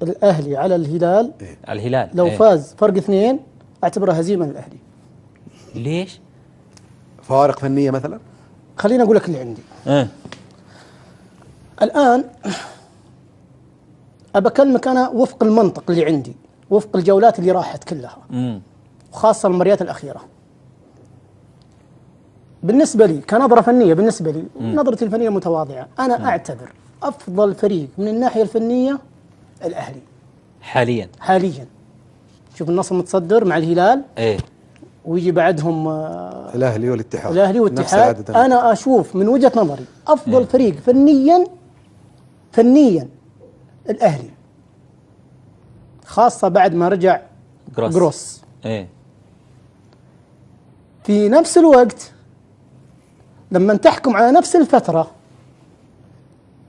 الأهلي على الهلال على الهلال لو فاز فرق 2 أعتبرها هزيمة للأهلي. ليش؟ فوارق فنية مثلا؟ خليني أقول لك اللي عندي. الآن أبكلمك أنا وفق المنطق اللي عندي، وفق الجولات اللي راحت كلها، وخاصة المباريات الأخيرة. بالنسبة لي كنظرة فنية، بالنسبة لي نظرتي الفنية متواضعة، أنا أعتبر أفضل فريق من الناحية الفنية الأهلي حاليا. شوف النصر متصدر مع الهلال، ويجي بعدهم الأهلي والاتحاد. أنا أشوف من وجهة نظري أفضل فريق فنيا الأهلي، خاصة بعد ما رجع جروس. في نفس الوقت لما تحكم على نفس الفترة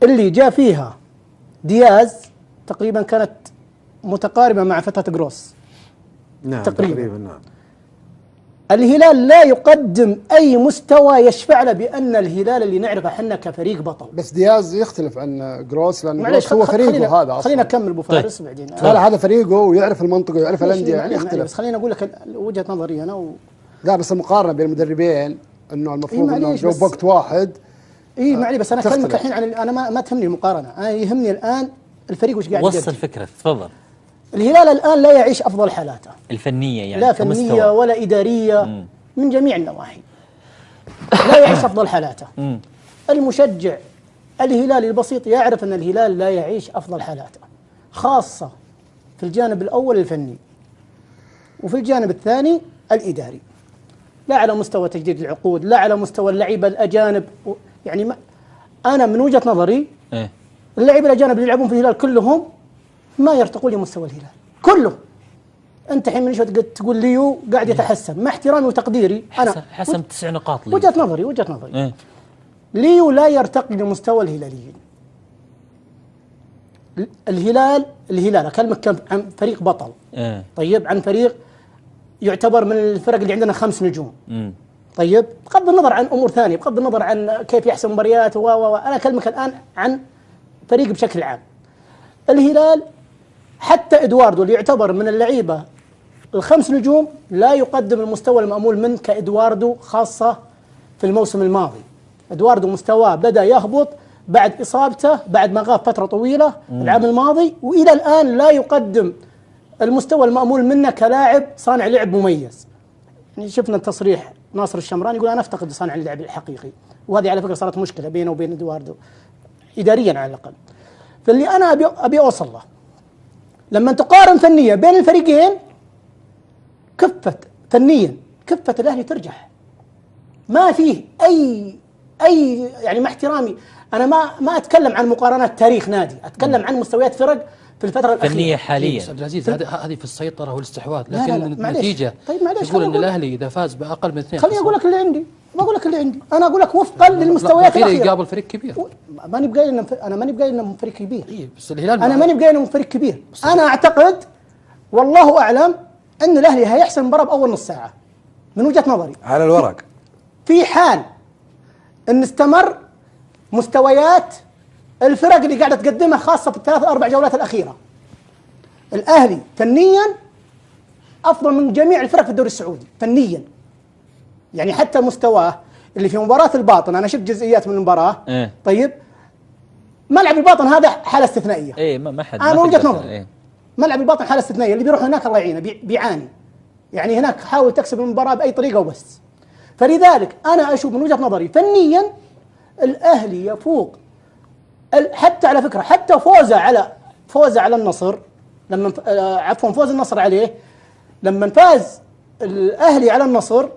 اللي جاء فيها دياز، تقريبا كانت متقاربة مع فترة جروس. نعم تقريبا نعم. الهلال لا يقدم أي مستوى يشفع له بأن الهلال اللي نعرفه احنا كفريق بطل. بس دياز يختلف عن جروس، لأن جروس هو فريقه هذا أصلا. خلينا نكمل أبو فارس بعدين. هذا فريقه ويعرف المنطقة ويعرف الأندية، يعني يختلف. بس خلينا أقول لك وجهة نظري أنا لا بس المقارنة بين المدربين إنه المفروض إنه جو بوقت واحد. معلي بس أنا أكلمك الحين عن أنا ما تهمني المقارنة، أنا يهمني الآن الفريق وش قاعد يقدم. وصل الفكرة تفضل. الهلال الآن لا يعيش أفضل حالاته الفنية، يعني لا فنية ولا إدارية من جميع النواحي، لا يعيش أفضل حالاته. المشجع الهلالي البسيط يعرف أن الهلال لا يعيش أفضل حالاته، خاصة في الجانب الأول الفني، وفي الجانب الثاني الإداري، لا على مستوى تجديد العقود، لا على مستوى اللعيبة الأجانب. يعني أنا من وجهة نظري اللعيبة الأجانب اللي يلعبون في الهلال كلهم ما يرتقون لمستوى الهلال كله. أنت الحين من شوي تقول ليو قاعد يتحسن، مع احترامي وتقديري أنا حسن 9 نقاط. وجهة نظري ليو لا يرتقي لمستوى الهلاليين. الهلال أكلمك عن فريق بطل، طيب، عن فريق يعتبر من الفرق اللي عندنا 5 نجوم. طيب، بغض النظر عن أمور ثانية، بغض النظر عن كيف يحسم مباريات أنا أكلمك الآن عن فريق بشكل عام. الهلال حتى إدواردو اللي يعتبر من اللعيبة ال5 نجوم لا يقدم المستوى المأمول منه كإدواردو، خاصة في الموسم الماضي. إدواردو مستواه بدأ يهبط بعد إصابته، بعد ما غاب فترة طويلة العام الماضي، وإلى الآن لا يقدم المستوى المأمول منه كلاعب صانع لعب مميز. يعني شفنا التصريح ناصر الشمراني يقول أنا أفتقد صانع اللعب الحقيقي، وهذه على فكرة صارت مشكلة بينه وبين إدواردو إداريا على الأقل. فاللي أنا أبي أوصل له، لما تقارن فنيا بين الفريقين، فنيا كفة الأهلي ترجح، ما فيه أي يعني مع احترامي أنا ما أتكلم عن مقارنات تاريخ نادي، أتكلم عن مستويات فرق في الفترة الأخيرة فنية حاليا. عبد العزيز هذه في السيطرة والاستحواذ، لكن النتيجة طيب معليش، تقول أن الأهلي إذا فاز بأقل من 2 خليني أقول لك اللي عندي، أنا أقول لك وفقا للمستويات الأخيرة. يقابل فريق كبير. ماني بقايل أنا ماني بقايل إنه فريق كبير. بس الهلال أنا ماني بقايل إنه فريق كبير. أنا أعتقد والله أعلم أن الأهلي هيحسم المباراة بأول نص ساعة من وجهة نظري على الورق، في حال أن استمر مستويات الفرق اللي قاعدة تقدمها، خاصة في ال3-4 جولات الأخيرة. الأهلي فنيا أفضل من جميع الفرق في الدوري السعودي فنيا، يعني حتى مستواه اللي في مباراة الباطن، أنا شفت جزئيات من المباراة. طيب، ملعب الباطن هذا حالة استثنائية. ما حد أنا وجهة نظري ملعب الباطن حالة استثنائية، اللي بيروح هناك الله يعينه بيعاني، يعني هناك حاول تكسب المباراة بأي طريقة وبس. فلذلك أنا أشوف من وجهة نظري فنيا الأهلي يفوق، حتى على فكرة حتى فوزه على النصر، لما فوز النصر عليه، لما فاز الأهلي على النصر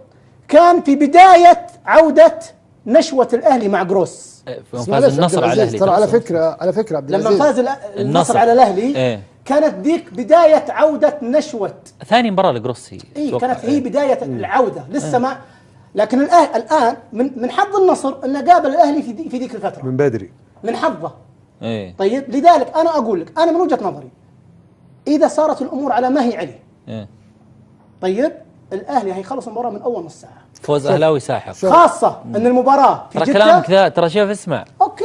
كان في بداية عودة نشوة الأهلي مع جروس. فاز النصر على الأهلي ترى على فكرة عبد العزيز، لما فاز النصر على الأهلي كانت ذيك بداية عودة نشوة ثاني مباراة لجروس. كانت هي بداية العودة لسه ما. لكن الآن من حظ النصر أنه قابل الأهلي في ذيك الفترة من بدري، من حظه. طيب، لذلك أنا أقول لك، أنا من وجهة نظري إذا صارت الأمور على ما هي عليه، طيب، الأهلي هيخلص المباراة من أول نص ساعة. فوز أهلاوي ساحق، خاصة أن المباراة في ترى جدة. كلامك ذا ترى شوف اسمع. أوكي،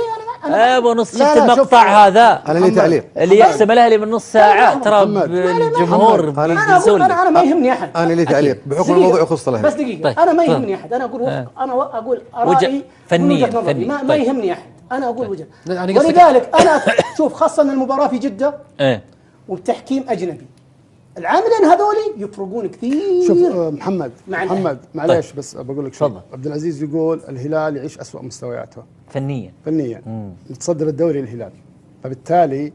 ابو نص شفت المقطع هذا انا لي تعليق اللي يحسم الاهلي من نص ساعه ترى الجمهور انا ما يهمني احد. انا لي تعليق بحكم الموضوع يخص الاهلي بس دقيقه انا ما يهمني احد. انا اقول ارائي فنيا ما يهمني احد. انا اقول وجهه ولذلك انا شوف خاصه ان المباراه في جده وبتحكيم اجنبي. العاملين هذولي يفرقون كثير. شوف محمد معليش بس بقول لك شيء. عبد العزيز يقول الهلال يعيش أسوأ مستوياته فنيا يتصدر الدوري الهلال، فبالتالي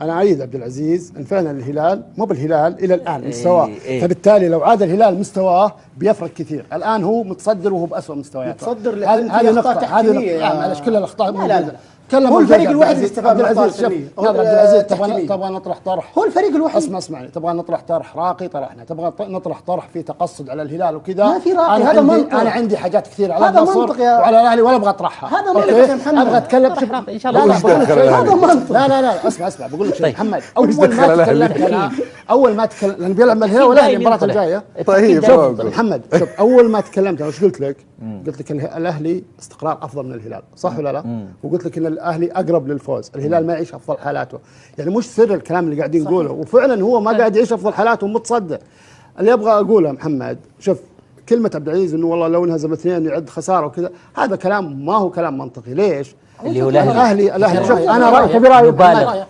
انا اعيد عبد العزيز ان فعلا الهلال مو بالهلال الى الان مستواه، فبالتالي لو عاد الهلال مستواه بيفرق كثير. الان هو متصدر وهو باسوء مستوياته. متصدر هذه نقطه، معلش كل الاخطاء موجوده. هو الفريق الوحيد اللي استفاد من عبد العزيز تبغى نطرح طرح. هو الفريق الوحيد. اسمعني، تبغى نطرح طرح راقي طرحنا، تبغى نطرح طرح في تقصد على الهلال وكذا. ما في راقي، هذا منطق. انا عندي حاجات كثير على النصر وعلى الاهلي ولا ابغى اطرحها. هذا منطق يا محمد. ابغى اتكلم ان شاء الله. هذا منطق. لا اسمع بقول لك شيء محمد. اول ما تكلمت لان بيلعب الهلال والاهلي المباراه الجايه. طيب محمد شوف، اول ما تكلمت انا ايش قلت لك؟ قلت لك الاهلي استقرار افضل من الهلال، صح ولا لا؟ وقلت لك ان الاهلي اقرب للفوز، الهلال ما يعيش افضل حالاته. يعني مش سر الكلام اللي قاعدين نقوله، وفعلا هو ما قاعد يعيش افضل حالاته ومتصدر. اللي ابغى اقوله محمد، شوف كلمه عبد العزيز انه والله لو انهزم اثنين يعد خساره وكذا، هذا كلام ما هو كلام منطقي. ليش؟ اللي هو الاهلي شوف انا رايي تبراي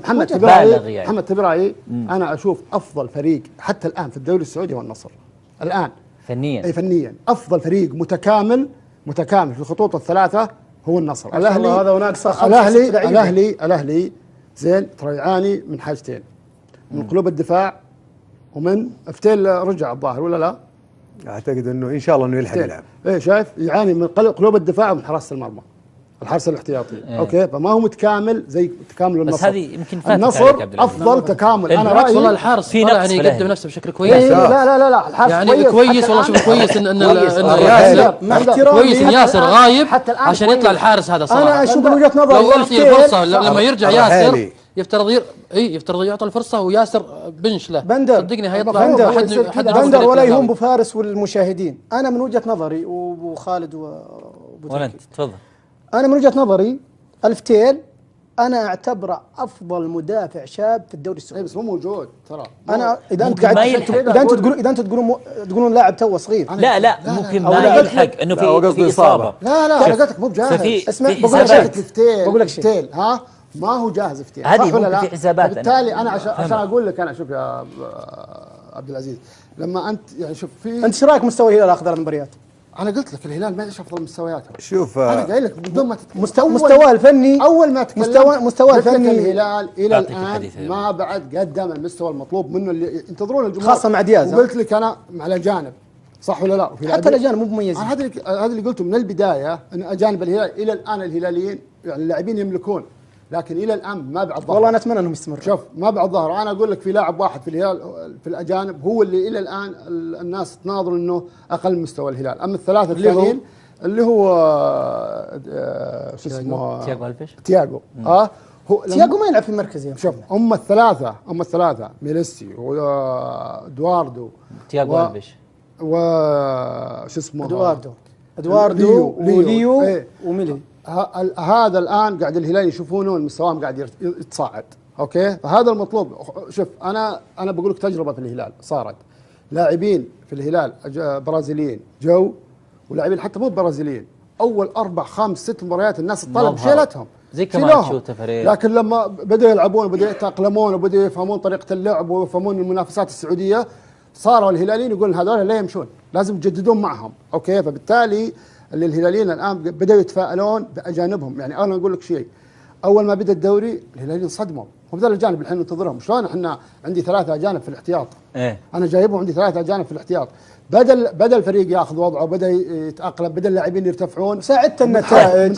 محمد تبراي انا اشوف افضل فريق حتى الان في الدوري السعودي هو النصر. الان فنيا فنيا افضل فريق متكامل في الخطوط الثلاثه هو النصر. الاهلي هذا وناقصه الاهلي زين ترى يعاني من حاجتين، من قلوب الدفاع ومن فتيل رجع الظاهر ولا لا؟ اعتقد انه ان شاء الله انه يلحق يلعب. ايه شايف يعاني من قلوب الدفاع ومن حراسه المرمى، الحارس الاحتياطي. اوكي فما هو متكامل زي تكامل النصر. بس هذه يمكن النصر افضل تكامل. انا رايي والله الحارس في يعني يقدم نفسه بشكل كويس. لا الحارس يعني كويس والله. شوف كويس ان ياسر كويس ان ياسر غايب عشان يطلع الحارس هذا صراحه. انا اشوف من وجهه نظري لو اعطي الفرصه لما يرجع ياسر يفترض يعطى الفرصه وياسر بنش له. صدقني هيطلع بندر ولا يهون بفارس والمشاهدين. انا من وجهه نظري وخالد ولا انت تفضل. انا من وجهه نظري الفتيل انا اعتبره افضل مدافع شاب في الدوري السعودي. بس مو موجود ترى. انا اذا انت تقولون لاعب توه صغير. لا ممكن ما يلحق انه في اصابه. لا قصدك مو جاهز. اسمع بقول لك شيء ما هو جاهز فتيل. هذه ممكن في حسابات. بالتالي انا عشان اقول لك، انا شوف يا عبد العزيز، لما انت يعني شوف في انت ايش رايك مستوى الهلال اخذ المباريات؟ انا قلت لك الهلال ما يعيش افضل مستوياته. شوف انا قايل لك بدون ما مستواه الفني اول ما تكلمت مستواه الفني الهلال الى الان ما بعد قدم المستوى المطلوب منه اللي ينتظرون الجمهور، خاصه مع دياز. وقلت لك انا مع الاجانب، صح ولا لا؟ حتى الاجانب مو مميزين. هذا اللي قلته من البدايه، ان اجانب الهلال الى الان الهلاليين يعني اللاعبين يملكون، لكن الى الان ما بعد ظهر. والله انا اتمنى انهم يستمروا. شوف ما بعد ظهر. انا اقول لك في لاعب واحد في الهلال في الاجانب هو اللي الى الان الناس تناظر انه اقل مستوى الهلال. اما الثلاثه الثانيين اللي هو شو اسمه تياغو تياغو ما يلعب في مركز. شوف هم الثلاثه ميليسي ودواردو تياغو البش وش اسمه ادواردو وليو وميلي. هذا الان قاعد الهلال يشوفونه مستواهم قاعد يتصاعد. اوكي فهذا المطلوب. شوف انا بقول لك تجربه في الهلال صارت، لاعبين في الهلال برازيليين جو، ولاعبين حتى مو برازيليين اول 4 5 6 مباريات الناس تطلب شيلتهم زي كمان تشوته فريق. لكن لما بدأوا يلعبون وبدأوا يتأقلمون وبدأوا يفهمون طريقه اللعب ويفهمون المنافسات السعوديه، صاروا الهلاليين يقولون هذول لا يمشون، لازم يجددون معهم. اوكي فبالتالي الهلاليين الان بدأوا يتفائلون باجانبهم. يعني انا اقول لك شيء، اول ما بدا الدوري الهلاليين صدموا، هم ذول الاجانب اللي احنا ننتظرهم. شلون احنا عندي 3 اجانب في الاحتياط؟ انا جايبهم عندي 3 اجانب في الاحتياط. بدا الفريق ياخذ وضعه، بدا يتاقلم، بدا اللاعبين يرتفعون. ساعدت النتائج، من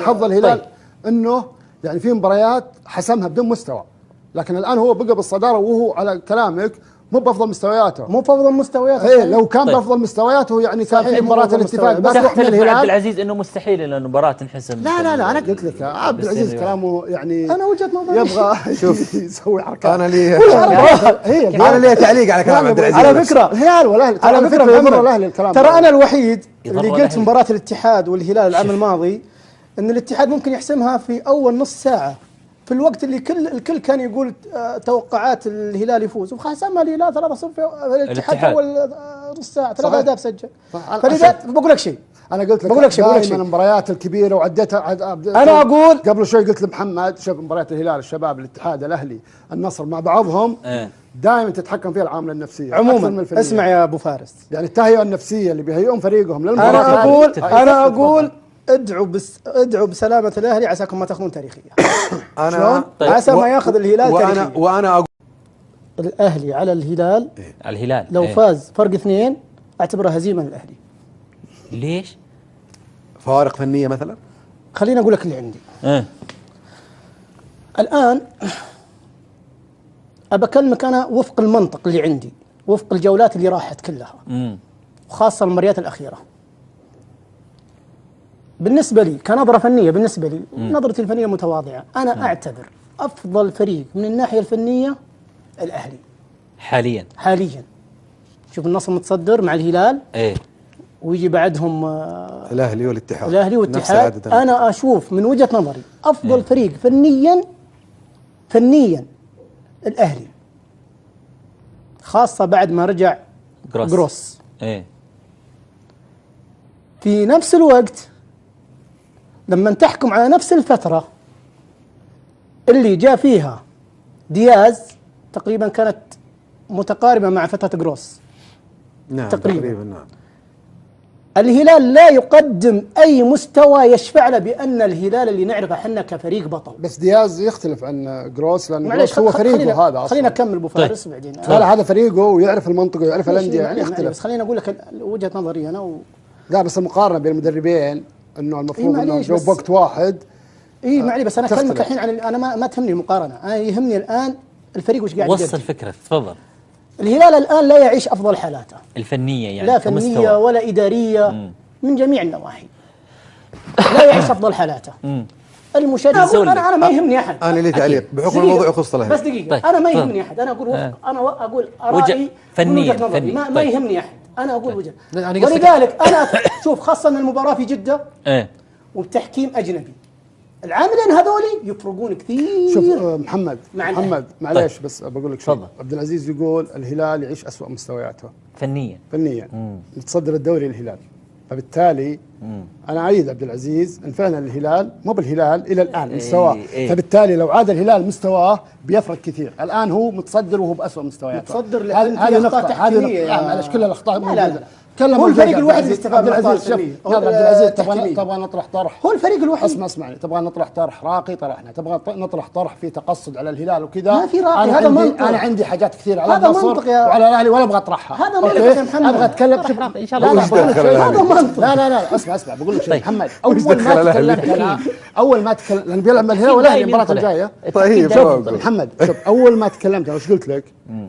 حظ الهلال انه يعني في مباريات حسمها بدون مستوى، لكن الان هو بقى بالصداره وهو على كلامك مو بافضل مستوياته. ايه لو كان بافضل مستوياته يعني كان في مباراه الاتفاق بس يختلف مع عبد العزيز انه مستحيل ان المباراه تنحسم. لا انا قلت لك عبد العزيز كلامه يعني انا وجهه نظري يبغى شوف يسوي حركات. انا لي تعليق على كلام عبد العزيز. على فكره الهلال والاهلي على فكره الاهلي الكلام ترى انا الوحيد اللي قلت مباراه الاتحاد والهلال العام الماضي ان الاتحاد ممكن يحسمها في اول نص ساعه، في الوقت اللي الكل كان يقول توقعات الهلال يفوز، وحسمها الهلال 3-0 في الاتحاد اول نص ساعه 3 أهداف سجل. فلذا بقول لك شيء، انا قلت لك دائما المباريات الكبيره وعدتها. انا اقول قبل شوي قلت لمحمد شوف مباريات الهلال، الشباب، الاتحاد، الاهلي، النصر مع بعضهم دائما تتحكم فيها العامله النفسيه عموما. اسمع يا ابو فارس، يعني التهيئه النفسيه اللي بيهيئون فريقهم للمباراه. انا اقول ادعوا بسلامه الاهلي عساكم ما تاخذون تاريخيه. انا عسى ما ياخذ الهلال تاريخيه. وانا اقول الاهلي على الهلال لو فاز فرق 2 اعتبرها هزيمه للاهلي. ليش؟ فوارق فنيه مثلا. خليني اقول لك اللي عندي. الان ابى اكلمك انا وفق المنطق اللي عندي، وفق الجولات اللي راحت كلها، وخاصه المباريات الاخيره. بالنسبه لي كنظره فنيه، بالنسبه لي نظرتي الفنيه متواضعه، انا اعتبر افضل فريق من الناحيه الفنيه الاهلي حاليا. شوف النصر متصدر مع الهلال، ويجي بعدهم الاهلي والاتحاد. انا اشوف من وجهه نظري افضل فريق فنيا الاهلي، خاصه بعد ما رجع جروس. في نفس الوقت لما تحكم على نفس الفتره اللي جاء فيها دياز، تقريبا كانت متقاربه مع فتره جروس. نعم تقريبا نعم. الهلال لا يقدم اي مستوى يشفع له بان الهلال اللي نعرفه احنا كفريق بطل. بس دياز يختلف عن جروس، لان جروس هو فريقه هذا اصلا. خلينا نكمل ابو فارس بعدين. لا هذا فريقه ويعرف المنطقه ويعرف الانديه، يعني يختلف. بس خليني اقول لك وجهه نظري انا لا بس المقارنه بين المدربين انه المفروض انه جو بوقت واحد. معلي بس انا اكلمك الحين عن انا ما تهمني المقارنه، انا يهمني الان الفريق وش قاعد يقدم. وصل الفكره تفضل. الهلال الان لا يعيش افضل حالاته الفنيه، يعني لا فنيه ولا اداريه من جميع النواحي. لا يعيش افضل حالاته. المشجع انا ما يهمني احد. انا لي تعليق بحكم الموضوع يخص الاهلي. بس دقيقه. طيب. انا ما يهمني احد، انا اقول ارائي فنيا ما يهمني احد، انا اقول وجهه. ولذلك انا شوف، خاصه ان المباراه في جده وبتحكيم اجنبي، العاملين هذولي يفرقون كثير. شوف محمد معليش. طيب. بس بقول لك شيء. عبد العزيز يقول الهلال يعيش أسوأ مستوياته فنيا متصدر الدوري الهلال، فبالتالي انا اعيد عبد العزيز ان فعلا الهلال مو بالهلال الى الان مستواه، فبالتالي لو عاد الهلال مستواه بيفرق كثير. الان هو متصدر وهو باسوء مستوياته، متصدر هذه نقطه. هذه معلش كل الاخطاء موجوده. هو الفريق الوحيد اللي استفاد من العزيز. يا عبد العزيز تبغى نطرح طرح، هو الفريق الوحيد. اسمعني، تبغى نطرح طرح راقي طرحنا، تبغى نطرح طرح في تقصد على الهلال وكذا. ما في راقي، هذا منطق. انا عندي حاجات كثير على النصر وعلى الاهلي ولا ابغى اطرحها. هذا منطق يا محمد. ابغى اتكلم ان شاء الله. هذا منطق. لا اسمع بقول لك شيء محمد. اول ما تكلمت لان بيلعب الهلال والاهلي المباراه الجايه. طيب محمد شوف، اول ما تكلمت انا وش قلت لك؟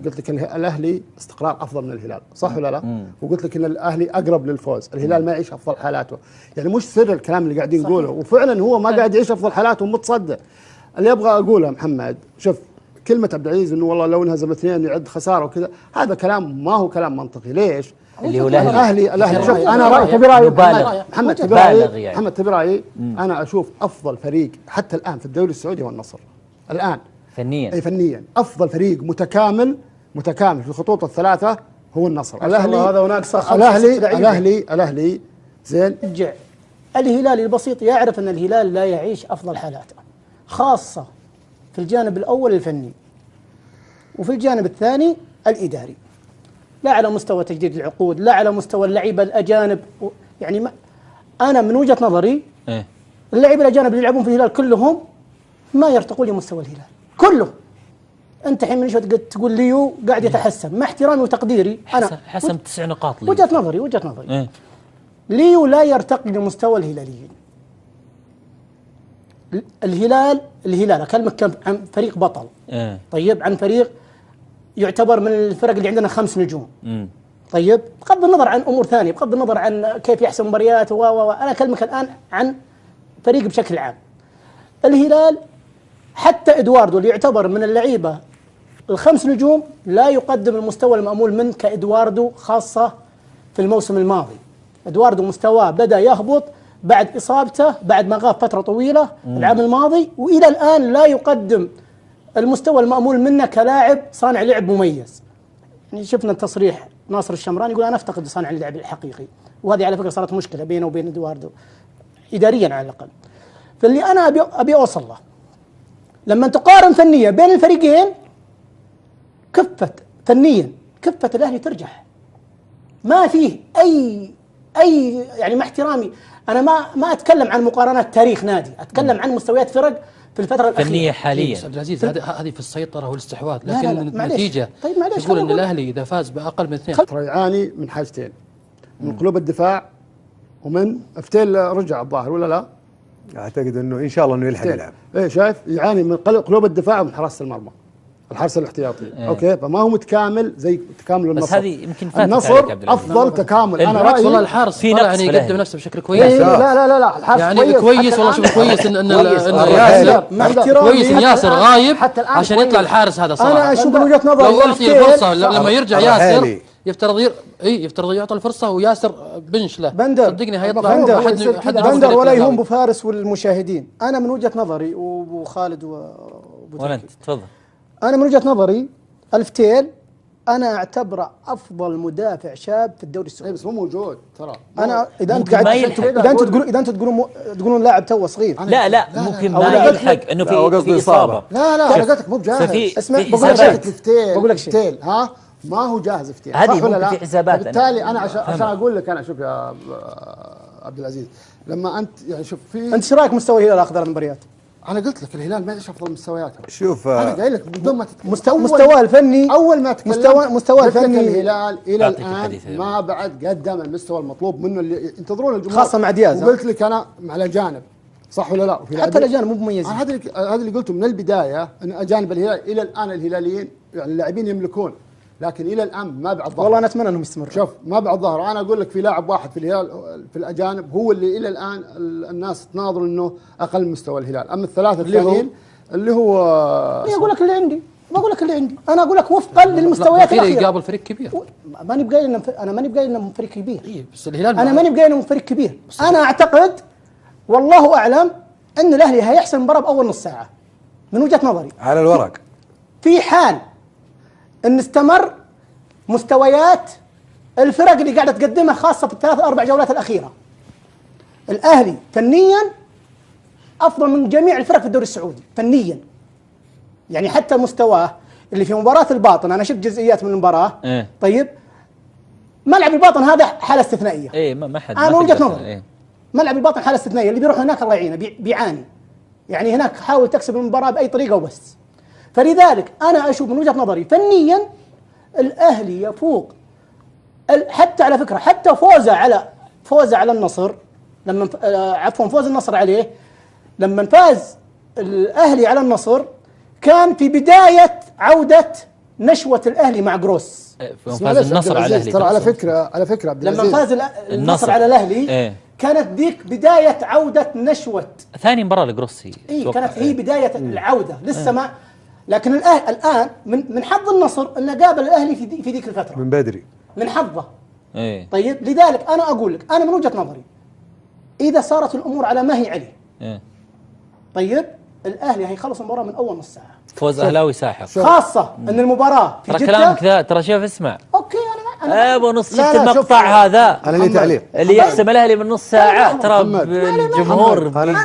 قلت لك الاهلي استقرار افضل من الهلال، صح ولا لا؟ وقلت لك ان الاهلي اقرب للفوز، الهلال ما يعيش افضل حالاته. يعني مش سر الكلام اللي قاعدين نقوله، وفعلا هو ما قاعد يعيش افضل حالاته ومتصدر. اللي ابغى اقوله محمد، شوف كلمه عبد العزيز انه والله لو انهزم 2 يعد خساره وكذا، هذا كلام ما هو كلام منطقي. ليش؟ اللي هو الاهلي شوف، انا رايي تبي رايي محمد تبي رايي انا اشوف افضل فريق حتى الان في الدوري السعودي هو النصر الان فنيا افضل فريق متكامل في الخطوط الثلاثه هو النصر. الاهلي هذا وناقصه الاهلي زين. الهلالي البسيط يعرف ان الهلال لا يعيش افضل حالاته، خاصه في الجانب الاول الفني، وفي الجانب الثاني الاداري، لا على مستوى تجديد العقود، لا على مستوى اللعيبه الاجانب. يعني انا من وجهه نظري اللعيبه الاجانب اللي يلعبون في الهلال كلهم ما يرتقون لمستوى الهلال كلهم. انت الحين من تقول ليو قاعد يتحسن، مع احترامي وتقديري انا حسم 9 نقاط ليو. وجهه نظري ليو لا يرتقي لمستوى الهلاليين. الهلال اكلمك عن فريق بطل. طيب عن فريق يعتبر من الفرق اللي عندنا 5 نجوم. طيب بغض النظر عن امور ثانيه، بغض النظر عن كيف يحسم مباريات انا اكلمك الان عن فريق بشكل عام. الهلال حتى ادواردو اللي يعتبر من اللعيبه ال5 نجوم لا يقدم المستوى المأمول منه كادواردو، خاصه في الموسم الماضي. ادواردو مستواه بدا يهبط بعد اصابته بعد ما غاب فتره طويله العام الماضي، والى الان لا يقدم المستوى المأمول منه كلاعب صانع لعب مميز. يعني شفنا التصريح ناصر الشمراني يقول انا افتقد صانع اللعب الحقيقي، وهذه على فكره صارت مشكله بينه وبين ادواردو اداريا على الاقل. فاللي انا ابي اوصل له لما تقارن فنيا بين الفريقين، فنيا كفه الاهلي ترجح. ما فيه اي يعني مع احترامي انا ما اتكلم عن مقارنات تاريخ نادي، اتكلم عن مستويات فرق في الفتره الاخيره فنيه حاليا. عبد العزيز هذه في السيطره والاستحواذ، لكن النتيجه طيب معليش تقول ان الاهلي اذا فاز باقل من 2 ترى يعاني من حاجتين، من قلوب الدفاع ومن فتيل رجع الظاهر ولا لا؟ اعتقد انه ان شاء الله انه يلحق يلعب. ايه شايف يعاني من قلوب الدفاع ومن حراسه المرمى، الحارس الاحتياطي. اوكي فما هو متكامل زي تكامل النصر. بس هذه يمكن فاتت النصر افضل تكامل. انا رايي والله الحارس في يعني يقدم نفسه بشكل كويس. لا الحارس يعني كويس والله شوف كويس ان ياسر كويس ان ياسر غايب عشان يطلع الحارس هذا صراحه. انا اشوف من وجهه نظري لو اعطي الفرصه لما يرجع ياسر يفترض يعطى الفرصه وياسر بنش له. صدقني هيطلع بندر ولا يهون ابو فارس والمشاهدين. انا من وجهه نظري وابو خالد ولا انت تفضل. انا من وجهه نظري الفتيل انا اعتبره افضل مدافع شاب في الدوري السعودي. بس مو موجود ترى. انا اذا انت قاعد اذا انت تقولون لاعب توه صغير. لا ممكن ما يلحق انه في اصابه. لا انا قلت لك مو بجاهز. اسمع بقول لك فتيل ها ما هو جاهز فتيل صح ولا لا؟ في حسابات. بالتالي انا عشان اقول لك انا شوف يا عبد العزيز لما انت يعني شوف في انت ايش رايك مستوى الهلال اخضر المباريات؟ انا قلت لك الهلال ما ايش افضل مستوياته. شوف انا قايل لك بدون ما مستواه الفني اول ما تكلمت مستواه الفني الهلال الى الان ما بعد قدم المستوى المطلوب منه اللي ينتظرون الجمهور خاصه مع دياز. وقلت لك انا مع الاجانب صح ولا لا؟ حتى الاجانب مو مميزين. هذا اللي قلته من البدايه ان اجانب الهلال الى الان الهلاليين يعني اللاعبين يملكون، لكن الى الان ما بعد ظهر. والله انا اتمنى انهم يستمروا. شوف ما بعد ظهر. انا اقول لك في لاعب واحد في الهلال في الاجانب هو اللي الى الان الناس تناظر انه اقل مستوى الهلال، اما الثلاثه الثانيين اللي هو اقول لك اللي عندي بقول لك اللي عندي انا اقول لك وفقا للمستويات الاخيره يقابل فريق كبير. ماني بقايل انا ماني بقايل انه فريق كبير. بس الهلال انا ماني بقايل انه فريق كبير. انا اعتقد والله اعلم ان الاهلي هيحسم المباراه باول نص ساعه من وجهه نظري على الورق. في حال ان استمر مستويات الفرق اللي قاعده تقدمها خاصه في الثلاث اربع جولات الاخيره. الاهلي فنيا افضل من جميع الفرق في الدوري السعودي فنيا. يعني حتى مستواه اللي في مباراه الباطن انا شفت جزئيات من المباراه. طيب ملعب الباطن هذا حاله استثنائيه. ما حد انا وجهه نظري ملعب الباطن حاله استثنائيه. اللي بيروح هناك الله يعينه بيعاني. يعني هناك حاول تكسب المباراه باي طريقه وبس. فلذلك انا اشوف من وجهه نظري فنيا الاهلي يفوق. حتى على فكره حتى فوزه على النصر لما عفوا فوز النصر عليه لما فاز الاهلي على النصر كان في بدايه عوده نشوه الاهلي مع جروس. فاز النصر على الاهلي ترى على فكره عبد العزيز لما فاز النصر على الاهلي كانت ذيك بدايه عوده نشوه ثاني مباراه لجروسي. كانت هي بدايه العوده لسه ما. لكن الان من حظ النصر انه قابل الاهلي في ذيك الفتره من بدري من حظه. طيب لذلك انا اقول لك انا من وجهه نظري اذا صارت الامور على ما هي عليه طيب الاهلي هيخلص المباراه من اول نص ساعه. فوز اهلاوي ساحق خاصه ان المباراه في جده. كلامك ذا ترى شوف اسمع. اوكي انا ابو نص شفت المقطع هذا انا لي تعليق اللي يحسم الاهلي من نص ساعه ترى الجمهور